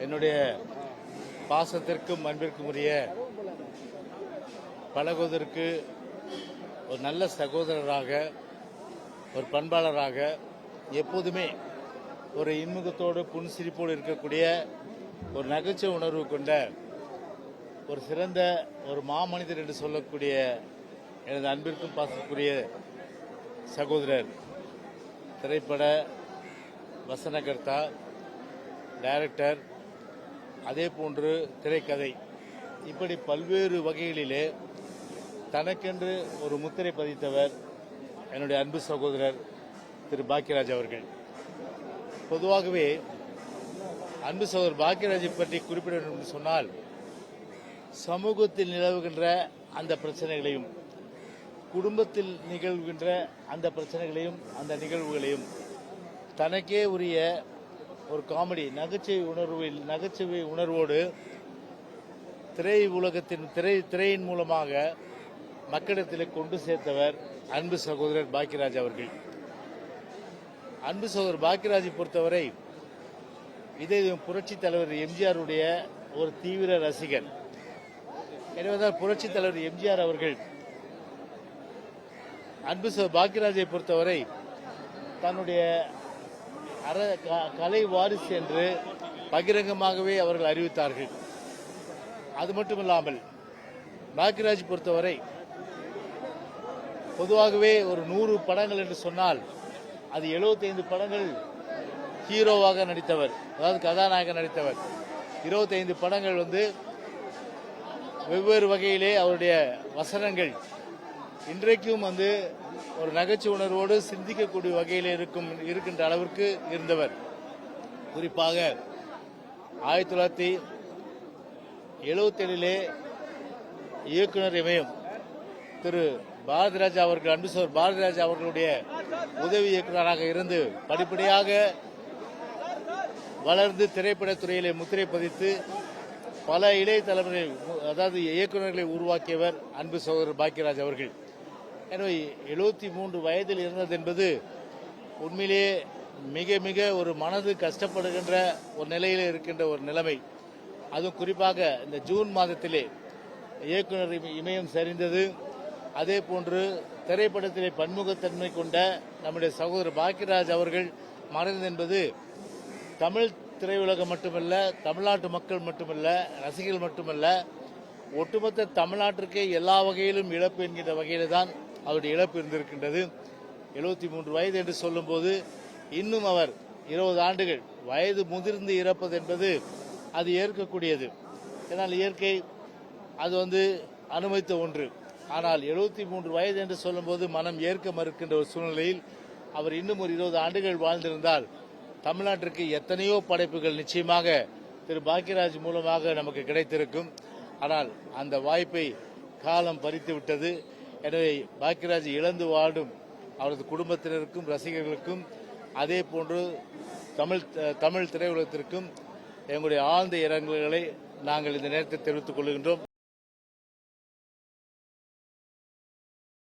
என்னுடைய பாசத்திற்கும் அன்பிற்கும் உரிய பழகுவதற்கு ஒரு நல்ல சகோதரராக, ஒரு பண்பாளராக, எப்போதுமே ஒரு இன்முகத்தோடு புன்சிரிப்போடு இருக்கக்கூடிய ஒரு நகைச்சுவை உணர்வு கொண்ட ஒரு சிறந்த ஒரு மாமனிதர் என்று சொல்லக்கூடிய எனது அன்பிற்கும் பாசத்துக்குரிய சகோதரர், திரைப்பட வசனகர்த்தா, டைரக்டர், அதே போன்று திரைக்கதை, இப்படி பல்வேறு வகைகளிலே தனக்கென்று ஒரு முத்திரை பதித்தவர் என்னுடைய அன்பு சகோதரர் திரு பாக்கியராஜ் அவர்கள். பொதுவாகவே அன்பு சகோதரர் பாக்கியராஜை பற்றி குறிப்பிட வேண்டும் என்று சொன்னால், சமூகத்தில் நிலவுகின்ற அந்த பிரச்சனைகளையும், குடும்பத்தில் நிகழ்கின்ற அந்த பிரச்சனைகளையும், அந்த நிகழ்வுகளையும் தனக்கே உரிய ஒரு காமெடி நகைச்சுவை உணர்வோடு திரை உலகத்தின் திரையின் மூலமாக மக்களிடத்தில் கொண்டு சேர்த்தவர் அன்பு சகோதரர் பாக்கியராஜ் அவர்கள். அன்பு சகோதரர் பாக்கியராஜை பொறுத்தவரை இதே புரட்சித் தலைவர் எம்ஜிஆருடைய ஒரு தீவிர ரசிகர். எனவேதான் புரட்சித் தலைவர் எம்ஜிஆர் அவர்கள் அன்பு சகோதரர் பாக்கியராஜை பொறுத்தவரை தன்னுடைய கலை வாரிசு என்று பகிரங்கமாகவே அவர்கள் அறிவித்தார்கள். அது மட்டுமில்லாமல் பாக்கியராஜ் பொறுத்தவரை பொதுவாகவே ஒரு 100 படங்கள் என்று சொன்னால் அது 75 படங்கள் ஹீரோவாக நடித்தவர், அதாவது கதாநாயகன் நடித்தவர். 25 படங்கள் வெவ்வேறு வகையிலே அவருடைய வசனங்கள் இன்றைக்கும் ஒரு நகைச்சுவை உணர்வோடு சிந்திக்கக்கூடிய வகையில் இருக்கின்ற அளவிற்கு இருந்தவர். குறிப்பாக 1977 இயக்குனர் இமயம் திரு பாரதிராஜா அவர்கள், அன்பு சகோதரர் பாரதிராஜா அவர்களுடைய உதவி இயக்குநராக இருந்து படிப்படியாக வளர்ந்து திரைப்படத்துறையிலே முத்திரை பதித்து பல இளைய தலைமுறை, அதாவது இயக்குநர்களை உருவாக்கியவர் அன்பு சகோதரர் பாக்கியராஜ் அவர்கள். எனவே 73 வயதில் இருந்தது என்பது உண்மையிலேயே மிக மிக ஒரு மனது கஷ்டப்படுகின்ற ஒரு நிலையில் இருக்கின்ற ஒரு நிலைமை. அதுவும் குறிப்பாக இந்த ஜூன் மாதத்திலே இயக்குனர் இமயம் சரிந்தது. அதே போன்று திரைப்படத்திலே பன்முகத்தன்மை கொண்ட நம்முடைய சகோதரர் பாக்கியராஜ் அவர்கள் மறைந்தது என்பது தமிழ் திரையுலகம் மட்டுமல்ல, தமிழ்நாட்டு மக்கள் மட்டுமல்ல, ரசிகர்கள் மட்டுமல்ல, ஒட்டுமொத்த தமிழ்நாட்டிற்கே எல்லா வகையிலும் இழப்பு என்கின்ற வகையில் தான் அவருடைய இழப்பு இருந்திருக்கின்றது. 73 வயது என்று சொல்லும்போது இன்னும் அவர் 20 ஆண்டுகள் வயது முதிர்ந்து இறப்பது என்பது அது ஏற்கக்கூடியது. ஏன்னால் இயற்கை அது அனுமதித்த ஒன்று. ஆனால் 73 வயது என்று சொல்லும்போது மனம் ஏற்க மறுக்கின்ற ஒரு சூழ்நிலையில் அவர் இன்னும் ஒரு 20 ஆண்டுகள் வாழ்ந்திருந்தால் தமிழ்நாட்டிற்கு எத்தனையோ படைப்புகள் நிச்சயமாக திரு பாக்கியராஜ் மூலமாக நமக்கு கிடைத்திருக்கும். ஆனால் அந்த வாய்ப்பை காலம் பறித்து விட்டது. எனவே பாக்கியராஜ் இழந்து வாடும் அவரது குடும்பத்தினருக்கும், ரசிகர்களுக்கும், அதே போன்று தமிழ் திரையுலகத்திற்கும் எங்களுடைய ஆழ்ந்த இரங்கல்களை நாங்கள் இந்த நேரத்தில் தெரிவித்துக் கொள்கின்றோம்.